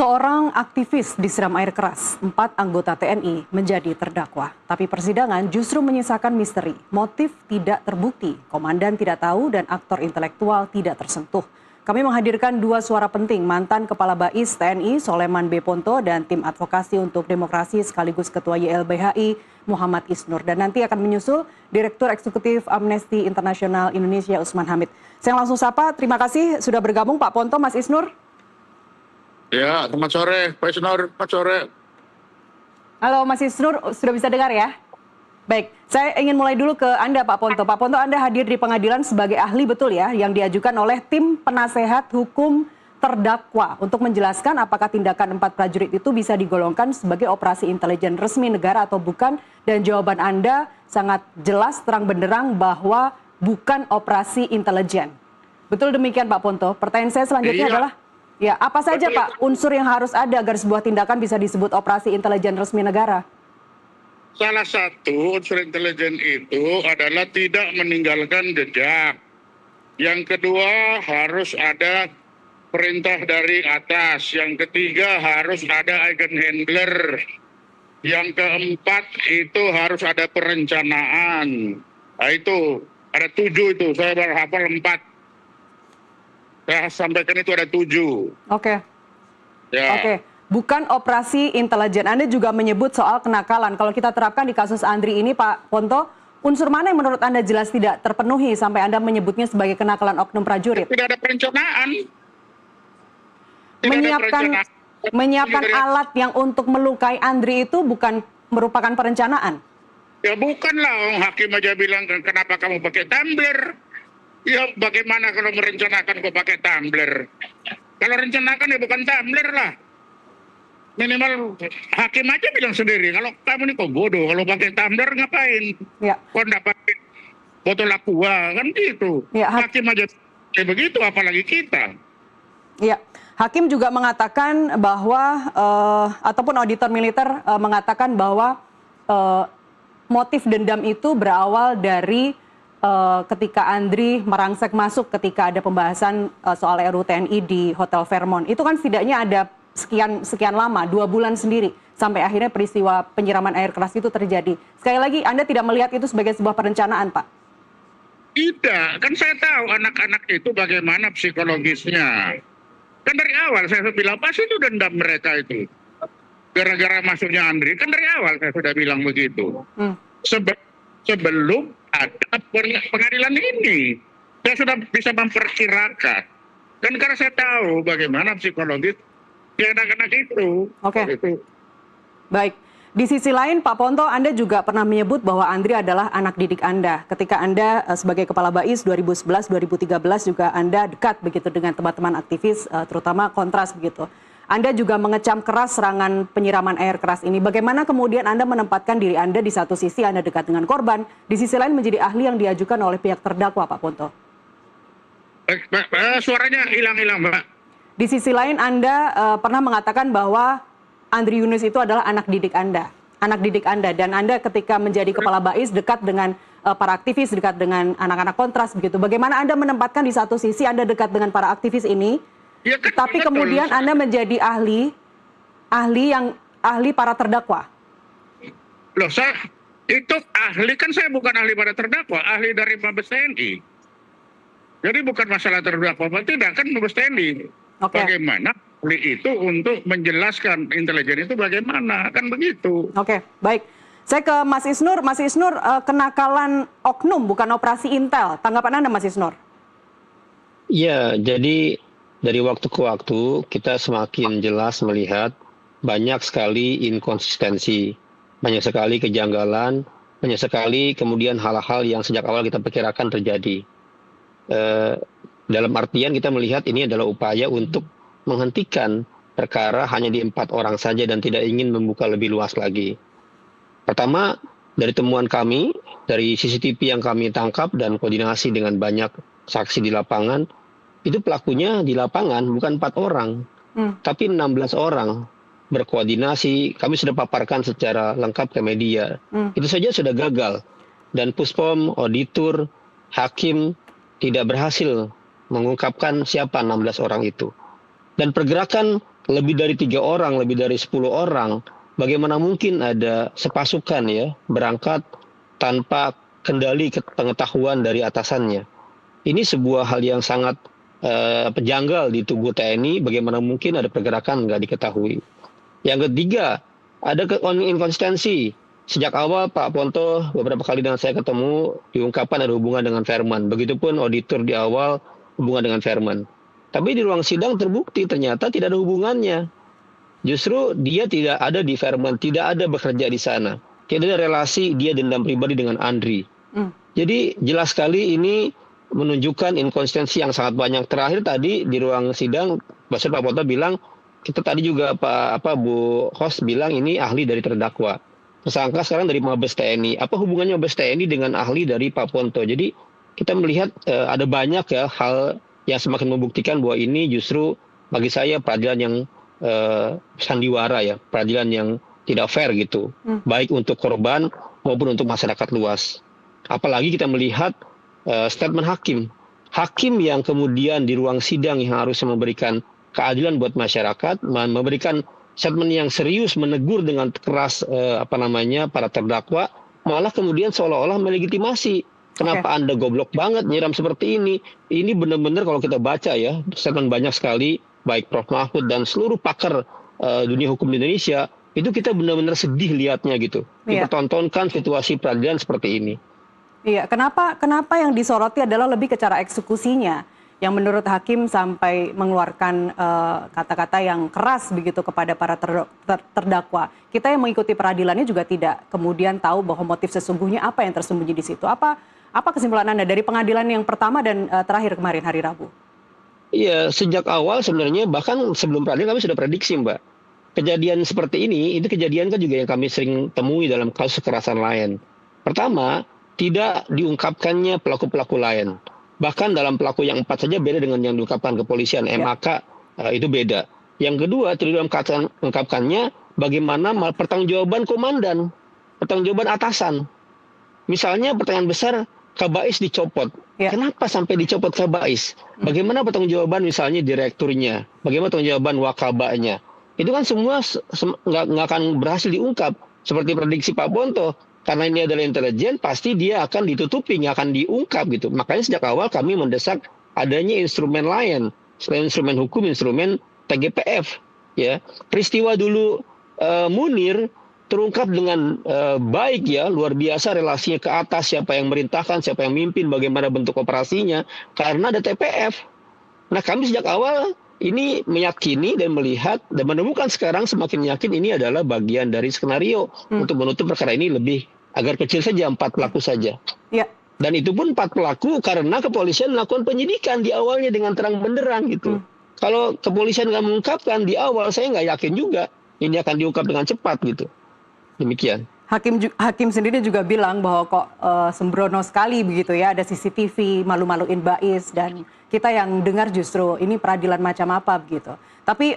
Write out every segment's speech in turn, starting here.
Seorang aktivis disiram air keras, 4 anggota TNI menjadi terdakwa. Tapi persidangan justru menyisakan misteri. Motif tidak terbukti, komandan tidak tahu, dan aktor intelektual tidak tersentuh. Kami menghadirkan 2 suara penting, mantan Kepala Bais TNI Soleman B. Ponto dan tim advokasi untuk demokrasi sekaligus Ketua YLBHI Muhammad Isnur. Dan nanti akan menyusul Direktur Eksekutif Amnesty International Indonesia Usman Hamid. Saya langsung sapa, terima kasih sudah bergabung Pak Ponto, Mas Isnur. Ya, selamat sore, Pak Isnur, selamat sore. Halo Mas Isnur, sudah bisa dengar ya? Baik, saya ingin mulai dulu ke Anda Pak Ponto. Pak Ponto, Anda hadir di pengadilan sebagai ahli betul ya, yang diajukan oleh tim penasehat hukum terdakwa untuk menjelaskan apakah tindakan 4 prajurit itu bisa digolongkan sebagai operasi intelijen resmi negara atau bukan. Dan jawaban Anda sangat jelas terang benderang bahwa bukan operasi intelijen. Betul demikian Pak Ponto. Pertanyaan saya selanjutnya adalah, ya, apa saja Pak unsur yang harus ada agar sebuah tindakan bisa disebut operasi intelijen resmi negara? Salah satu unsur intelijen itu adalah tidak meninggalkan jejak. Yang kedua harus ada perintah dari atas. Yang ketiga harus ada agent handler. Yang keempat itu harus ada perencanaan. Nah itu, ada 7 itu, saya baru hafal 4. Saya sampaikan itu ada 7. Oke. Ya. Oke. Bukan operasi intelijen. Anda juga menyebut soal kenakalan. Kalau kita terapkan di kasus Andri ini, Pak Ponto, unsur mana yang menurut Anda jelas tidak terpenuhi sampai Anda menyebutnya sebagai kenakalan oknum prajurit? Tidak ada perencanaan. Menyiapkan alat yang untuk melukai Andri itu bukan merupakan perencanaan? Ya bukanlah, hakim aja bilang kenapa kamu pakai tumbler. Ya bagaimana kalau merencanakan kok pakai tumbler? Kalau rencanakan ya bukan tumbler lah. Minimal hakim aja bilang sendiri, kalau kamu ini kok bodoh, kalau pakai tumbler ngapain? Ya. Kok enggak pakai botol aqua, kan gitu. Ya, hakim aja kayak begitu, apalagi kita. Ya, hakim juga mengatakan bahwa, ataupun auditor militer mengatakan bahwa motif dendam itu berawal dari ketika Andri merangsek masuk ketika ada pembahasan soal RUU TNI di Hotel Fairmont. Itu kan setidaknya ada sekian lama, 2 bulan sendiri, sampai akhirnya peristiwa penyiraman air keras itu terjadi. Sekali lagi, Anda tidak melihat itu sebagai sebuah perencanaan, Pak? Tidak, kan saya tahu anak-anak itu bagaimana psikologisnya. Kan dari awal saya bilang, pasti itu dendam mereka itu. Gara-gara masuknya Andri, kan dari awal saya sudah bilang begitu. Sebelum ada pengadilan ini, saya sudah bisa memperkirakan. Dan karena saya tahu bagaimana psikologis di anak-anak itu. Oke. Baik. Di sisi lain, Pak Ponto, Anda juga pernah menyebut bahwa Andri adalah anak didik Anda. Ketika Anda sebagai Kepala Bais 2011-2013 juga Anda dekat begitu dengan teman-teman aktivis, terutama kontras begitu. Anda juga mengecam keras serangan penyiraman air keras ini. Bagaimana kemudian Anda menempatkan diri Anda di satu sisi Anda dekat dengan korban, di sisi lain menjadi ahli yang diajukan oleh pihak terdakwa, Pak Ponto? Suaranya hilang-hilang, Mbak. Di sisi lain Anda pernah mengatakan bahwa Andri Yunus itu adalah anak didik Anda. Dan Anda ketika menjadi Kepala Bais dekat dengan para aktivis, dekat dengan anak-anak kontras begitu. Bagaimana Anda menempatkan di satu sisi Anda dekat dengan para aktivis ini, ya, kan, tapi kemudian Anda menjadi ahli para terdakwa? Loh, itu ahli, kan saya bukan ahli para terdakwa, ahli dari Mabes TNI. Jadi bukan masalah terdakwa, tidak, kan Mabes TNI. Okay. Bagaimana ahli itu untuk menjelaskan intelijen itu bagaimana, kan begitu. Oke, baik. Saya ke Mas Isnur. Mas Isnur, kenakalan oknum bukan operasi intel. Tanggapan Anda, Mas Isnur? Iya, jadi dari waktu ke waktu kita semakin jelas melihat banyak sekali inkonsistensi, banyak sekali kejanggalan, banyak sekali kemudian hal-hal yang sejak awal kita perkirakan terjadi. Dalam artian kita melihat ini adalah upaya untuk menghentikan perkara hanya di 4 orang saja dan tidak ingin membuka lebih luas lagi. Pertama, dari temuan kami, dari CCTV yang kami tangkap dan koordinasi dengan banyak saksi di lapangan, itu pelakunya di lapangan bukan 4 orang, tapi 16 orang berkoordinasi. Kami sudah paparkan secara lengkap ke media. Itu saja sudah gagal. Dan Puspom, auditor, hakim tidak berhasil mengungkapkan siapa 16 orang itu. Dan pergerakan lebih dari 3 orang, lebih dari 10 orang, bagaimana mungkin ada sepasukan ya berangkat tanpa kendali pengetahuan dari atasannya. Ini sebuah hal yang sangat janggal di tubuh TNI, bagaimana mungkin ada pergerakan nggak diketahui. Yang ketiga, ada inkonsistensi. Sejak awal Pak Ponto beberapa kali dengan saya ketemu diungkapkan ada hubungan dengan Verman. Begitupun auditor di awal hubungan dengan Verman. Tapi di ruang sidang terbukti ternyata tidak ada hubungannya. Justru dia tidak ada di Verman, tidak ada bekerja di sana. Tidak ada relasi dia dendam pribadi dengan Andri. Jadi jelas sekali ini menunjukkan inkonsistensi yang sangat banyak. Terakhir tadi di ruang sidang, Pak Ponto bilang, kita tadi juga Bu host bilang ini ahli dari terdakwa. Tersangka sekarang dari Mabes TNI. Apa hubungannya Mabes TNI dengan ahli dari Pak Ponto? Jadi kita melihat ada banyak ya hal yang semakin membuktikan bahwa ini justru bagi saya peradilan yang sandiwara ya, peradilan yang tidak fair gitu, baik untuk korban maupun untuk masyarakat luas. Apalagi kita melihat statement hakim yang kemudian di ruang sidang yang harusnya memberikan keadilan buat masyarakat, memberikan statement yang serius, menegur dengan keras para terdakwa, malah kemudian seolah-olah melegitimasi. Kenapa Anda goblok banget nyiram seperti ini? Ini benar-benar kalau kita baca ya, statement banyak sekali, baik Prof. Mahfud dan seluruh pakar dunia hukum di Indonesia, itu kita benar-benar sedih lihatnya gitu. Dipertontonkan situasi peradilan seperti ini. Iya, kenapa yang disoroti adalah lebih ke cara eksekusinya, yang menurut hakim sampai mengeluarkan kata-kata yang keras begitu kepada para terdakwa. Kita yang mengikuti peradilannya juga tidak kemudian tahu bahwa motif sesungguhnya apa yang tersembunyi di situ. Apa kesimpulan Anda dari pengadilan yang pertama dan terakhir kemarin hari Rabu? Iya, sejak awal sebenarnya bahkan sebelum peradilan kami sudah prediksi, Mbak. Kejadian seperti ini, itu kejadian kan juga yang kami sering temui dalam kasus kekerasan lain. Pertama, tidak diungkapkannya pelaku-pelaku lain. Bahkan dalam pelaku yang 4 saja beda dengan yang diungkapkan kepolisian, MAK itu beda. Yang kedua, tidak diungkapkannya bagaimana pertanggungjawaban komandan, pertanggungjawaban atasan. Misalnya pertanyaan besar, Kabais dicopot. Kenapa sampai dicopot Kabais? Bagaimana pertanggungjawaban misalnya direkturnya? Bagaimana pertanggungjawaban wakabanya? Itu kan semua nggak akan berhasil diungkap. Seperti prediksi Pak Ponto. Karena ini adalah intelijen, pasti dia akan ditutupi, nggak akan diungkap gitu. Makanya sejak awal kami mendesak adanya instrumen lain, selain instrumen hukum, instrumen TGPF. Ya, peristiwa dulu Munir terungkap dengan baik ya, luar biasa relasinya ke atas, siapa yang merintahkan, siapa yang mimpin, bagaimana bentuk operasinya, karena ada TPF. Nah kami sejak awal ini meyakini dan melihat dan menemukan sekarang semakin yakin ini adalah bagian dari skenario untuk menutup perkara ini lebih agar kecil saja, 4 pelaku saja. Dan itu pun 4 pelaku karena kepolisian melakukan penyidikan di awalnya dengan terang benderang gitu. Kalau kepolisian nggak mengungkapkan di awal, saya nggak yakin juga ini akan diungkap dengan cepat gitu. Demikian. Hakim sendiri juga bilang bahwa kok sembrono sekali begitu ya, ada CCTV, malu-maluin Bais, dan kita yang dengar justru ini peradilan macam apa begitu. Tapi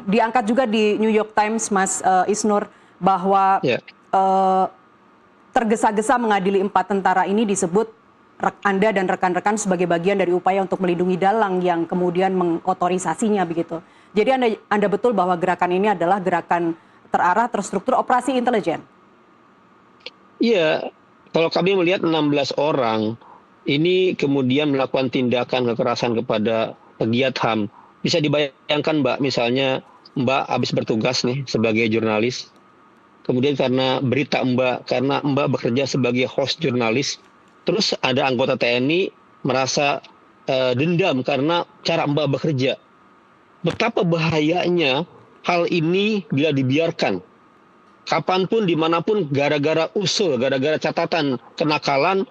diangkat juga di New York Times, Mas Isnur, bahwa tergesa-gesa mengadili 4 tentara ini disebut Anda dan rekan-rekan sebagai bagian dari upaya untuk melindungi dalang yang kemudian mengotorisasinya begitu. Jadi Anda betul bahwa gerakan ini adalah gerakan terarah, terstruktur, operasi intelijen? Iya, kalau kami melihat 16 orang ini kemudian melakukan tindakan kekerasan kepada pegiat HAM. Bisa dibayangkan Mbak, misalnya Mbak habis bertugas nih sebagai jurnalis. Kemudian karena berita karena Mbak bekerja sebagai host jurnalis, terus ada anggota TNI merasa dendam karena cara Mbak bekerja. Betapa bahayanya hal ini bila dibiarkan. Kapanpun, dimanapun, gara-gara usul, gara-gara catatan kenakalan,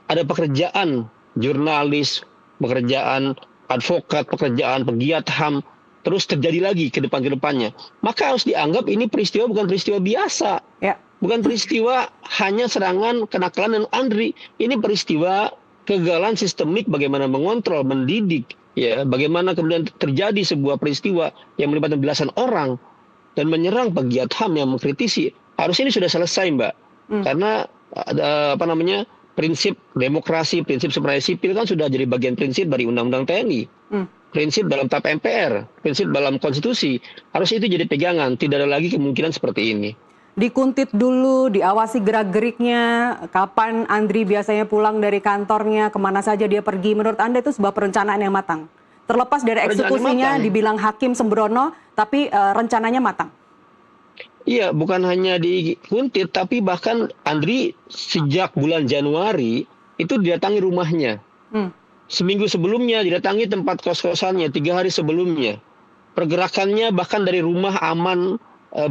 ada pekerjaan jurnalis, pekerjaan advokat, pekerjaan pegiat HAM, terus terjadi lagi ke depannya. Maka harus dianggap ini peristiwa bukan peristiwa biasa. Bukan peristiwa hanya serangan kenakalan dan Andri. Ini peristiwa kegagalan sistemik bagaimana mengontrol, mendidik. Ya, bagaimana kemudian terjadi sebuah peristiwa yang melibatkan belasan orang dan menyerang pegiat HAM yang mengkritisi. Harusnya ini sudah selesai, Mbak. Karena prinsip demokrasi, prinsip supremasi sipil kan sudah jadi bagian prinsip dari Undang-Undang TNI. prinsip dalam tap MPR, prinsip dalam konstitusi. Harus itu jadi pegangan, tidak ada lagi kemungkinan seperti ini. Dikuntit dulu, diawasi gerak-geriknya, kapan Andri biasanya pulang dari kantornya, kemana saja dia pergi. Menurut Anda itu sebuah perencanaan yang matang? Terlepas dari eksekusinya, dibilang hakim sembrono, tapi rencananya matang? Iya, bukan hanya dikuntit, tapi bahkan Andri sejak bulan Januari itu didatangi rumahnya. Seminggu sebelumnya didatangi tempat kos-kosannya, 3 hari sebelumnya. Pergerakannya bahkan dari rumah aman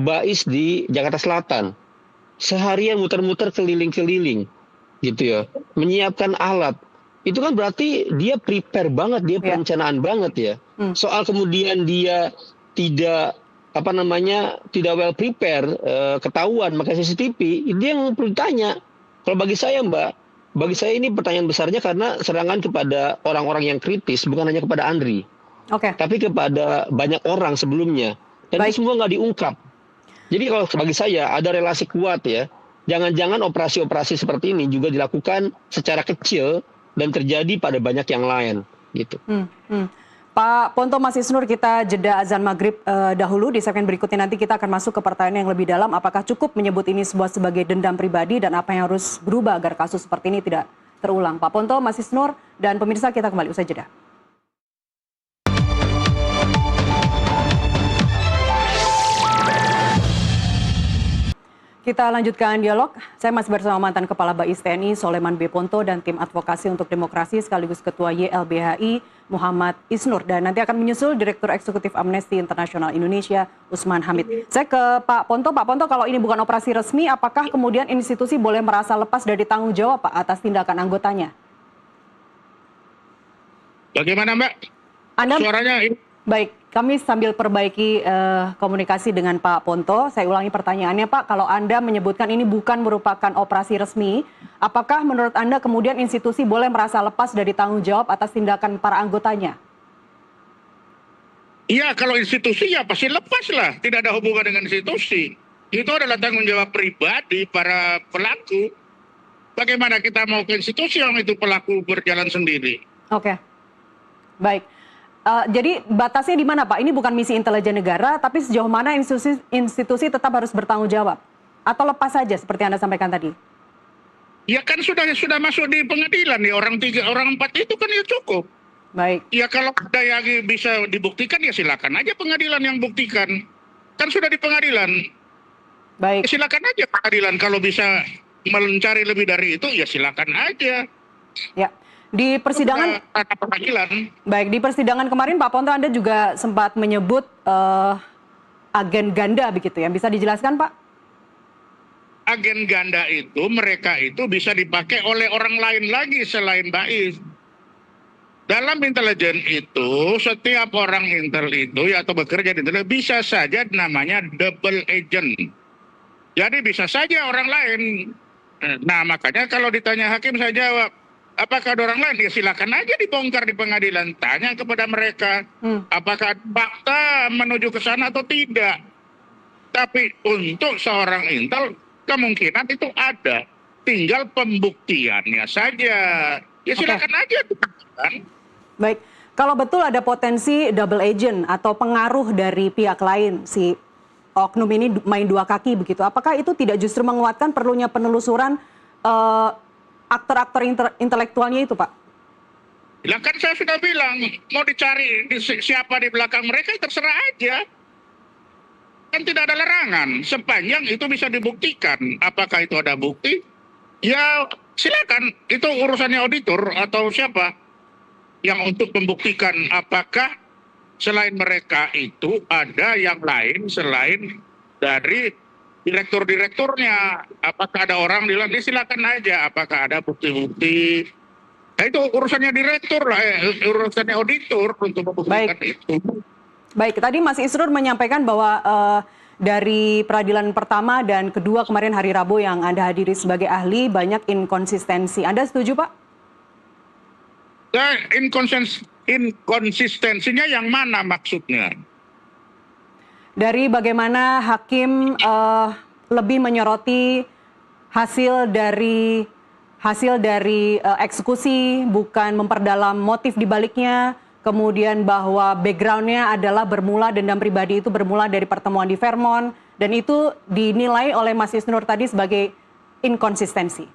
Bais di Jakarta Selatan. Seharian muter-muter keliling-keliling gitu ya. Menyiapkan alat. Itu kan berarti dia prepare banget, dia perencanaan banget ya. Soal kemudian dia tidak tidak well prepare, ketahuan pakai CCTV, dia yang perlu ditanya. Kalau bagi saya Mbak, bagi saya ini pertanyaan besarnya karena serangan kepada orang-orang yang kritis, bukan hanya kepada Andri. Tapi kepada banyak orang sebelumnya. Dan itu semua nggak diungkap. Jadi kalau bagi saya ada relasi kuat ya. Jangan-jangan operasi-operasi seperti ini juga dilakukan secara kecil dan terjadi pada banyak yang lain gitu. Pak Ponto, Mas Isnur, kita jeda azan maghrib dahulu. Di segmen berikutnya nanti kita akan masuk ke pertanyaan yang lebih dalam. Apakah cukup menyebut ini sebagai dendam pribadi dan apa yang harus berubah agar kasus seperti ini tidak terulang? Pak Ponto, Mas Isnur, dan pemirsa, kita kembali usai jeda. Kita lanjutkan dialog. Saya masih bersama mantan Kepala Bais TNI Soleman B. Ponto dan tim advokasi untuk demokrasi sekaligus Ketua YLBHI Muhammad Isnur. Dan nanti akan menyusul Direktur Eksekutif Amnesty International Indonesia Usman Hamid. Saya ke Pak Ponto. Pak Ponto, kalau ini bukan operasi resmi, apakah kemudian institusi boleh merasa lepas dari tanggung jawab Pak atas tindakan anggotanya? Bagaimana Mbak? Anda... Suaranya... Baik, kami sambil perbaiki komunikasi dengan Pak Ponto. Saya ulangi pertanyaannya Pak, kalau Anda menyebutkan ini bukan merupakan operasi resmi, apakah menurut Anda kemudian institusi boleh merasa lepas dari tanggung jawab atas tindakan para anggotanya? Iya, kalau institusi ya pasti lepas lah, tidak ada hubungan dengan institusi. Itu adalah tanggung jawab pribadi para pelaku. Bagaimana kita mau ke institusi yang itu pelaku berjalan sendiri? Oke, baik. Jadi batasnya di mana Pak? Ini bukan misi intelijen negara, tapi sejauh mana institusi tetap harus bertanggung jawab? Atau lepas saja seperti Anda sampaikan tadi? Ya kan sudah masuk di pengadilan ya, orang 4 itu kan ya cukup. Baik. Ya kalau ada yang bisa dibuktikan ya silakan aja pengadilan yang buktikan. Kan sudah di pengadilan. Baik. Ya, silakan aja pengadilan, kalau bisa mencari lebih dari itu ya silakan aja. Ya. Di persidangan, baik, di persidangan kemarin Pak Ponto Anda juga sempat menyebut agen ganda begitu ya, bisa dijelaskan Pak? Agen ganda itu mereka itu bisa dipakai oleh orang lain lagi selain Bais. Dalam intelijen itu setiap orang intel itu ya, atau bekerja di intelijen bisa saja namanya double agent. Jadi bisa saja orang lain. Nah makanya kalau ditanya hakim saya jawab, apakah ada orang lain? Ya silakan aja dibongkar di pengadilan. Tanya kepada mereka, apakah fakta menuju ke sana atau tidak. Tapi untuk seorang intel, kemungkinan itu ada. Tinggal pembuktiannya saja. Ya silakan aja. Kan? Baik, kalau betul ada potensi double agent atau pengaruh dari pihak lain, si oknum ini main dua kaki begitu. Apakah itu tidak justru menguatkan perlunya penelusuran aktor-aktor intelektualnya itu, Pak? Ya kan saya sudah bilang, mau dicari siapa di belakang mereka, terserah aja. Kan tidak ada larangan, sepanjang itu bisa dibuktikan. Apakah itu ada bukti? Ya silakan, itu urusannya auditor atau siapa yang untuk membuktikan apakah selain mereka itu ada yang lain selain dari direktur-direkturnya. Apakah ada orang bilang, silakan aja. Apakah ada bukti-bukti? Nah, itu urusannya direktur lah, urusannya auditor untuk membuktikan itu. Baik, tadi Mas Isnur menyampaikan bahwa dari peradilan pertama dan kedua kemarin hari Rabu yang Anda hadiri sebagai ahli banyak inkonsistensi. Anda setuju, Pak? Nah, inkonsistensinya yang mana maksudnya? Dari bagaimana hakim lebih menyoroti hasil dari eksekusi, bukan memperdalam motif di baliknya, kemudian bahwa backgroundnya adalah dendam pribadi itu bermula dari pertemuan di Vermont, dan itu dinilai oleh Mas Isnur tadi sebagai inkonsistensi.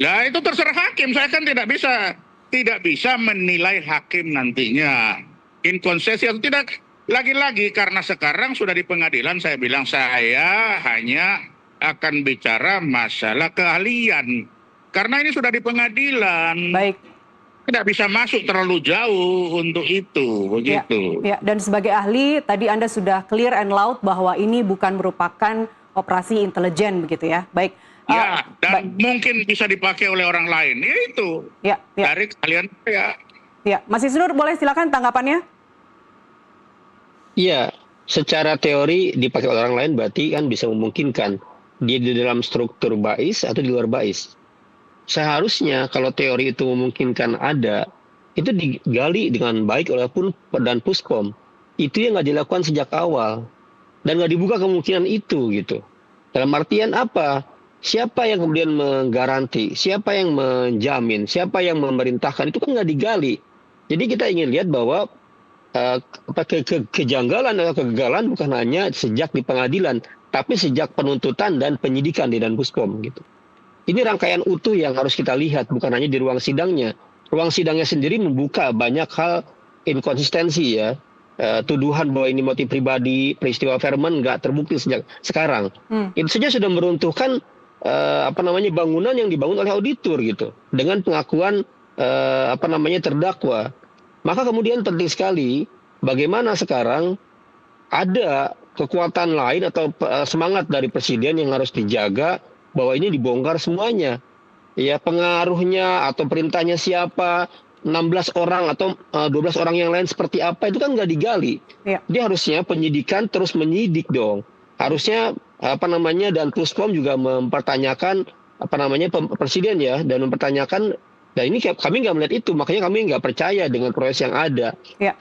Ya itu terserah hakim, saya kan tidak bisa menilai hakim nantinya inkonsistensi atau tidak. Lagi-lagi karena sekarang sudah di pengadilan, saya bilang saya hanya akan bicara masalah keahlian. Karena ini sudah di pengadilan. Baik. Tidak bisa masuk terlalu jauh untuk itu, begitu. Ya, dan sebagai ahli, tadi Anda sudah clear and loud bahwa ini bukan merupakan operasi intelijen, begitu ya. Baik. Ya, dan mungkin bisa dipakai oleh orang lain. Ya itu. Ya. Dari kalian ya. Ya, Mas Isnur boleh silakan tanggapannya. Iya, secara teori dipakai oleh orang lain berarti kan bisa memungkinkan dia di dalam struktur BAIS atau di luar BAIS. Seharusnya kalau teori itu memungkinkan ada, itu digali dengan baik oleh PUN dan Puspom. Itu yang nggak dilakukan sejak awal. Dan nggak dibuka kemungkinan itu gitu. Dalam artian apa? Siapa yang kemudian menggaranti? Siapa yang menjamin? Siapa yang memerintahkan? Itu kan nggak digali. Jadi kita ingin lihat bahwa kejanggalan atau kegagalan bukan hanya sejak di pengadilan, tapi sejak penuntutan dan penyidikan di Dan Puspom gitu. Ini rangkaian utuh yang harus kita lihat, bukan hanya di ruang sidangnya. Ruang sidangnya sendiri membuka banyak hal inkonsistensi ya. Tuduhan bahwa ini motif pribadi, peristiwa Vermont nggak terbukti sejak sekarang. Itu saja sudah meruntuhkan bangunan yang dibangun oleh auditor gitu. Dengan pengakuan terdakwa. Maka kemudian penting sekali bagaimana sekarang ada kekuatan lain atau semangat dari presiden yang harus dijaga bahwa ini dibongkar semuanya. Ya, pengaruhnya atau perintahnya siapa, 16 orang atau 12 orang yang lain seperti apa, itu kan nggak digali. Ya. Dia harusnya penyidikan terus menyidik dong. Harusnya dan Puspom juga mempertanyakan presiden ya, dan mempertanyakan, dan ini kami nggak melihat itu, makanya kami nggak percaya dengan proses yang ada. Ya.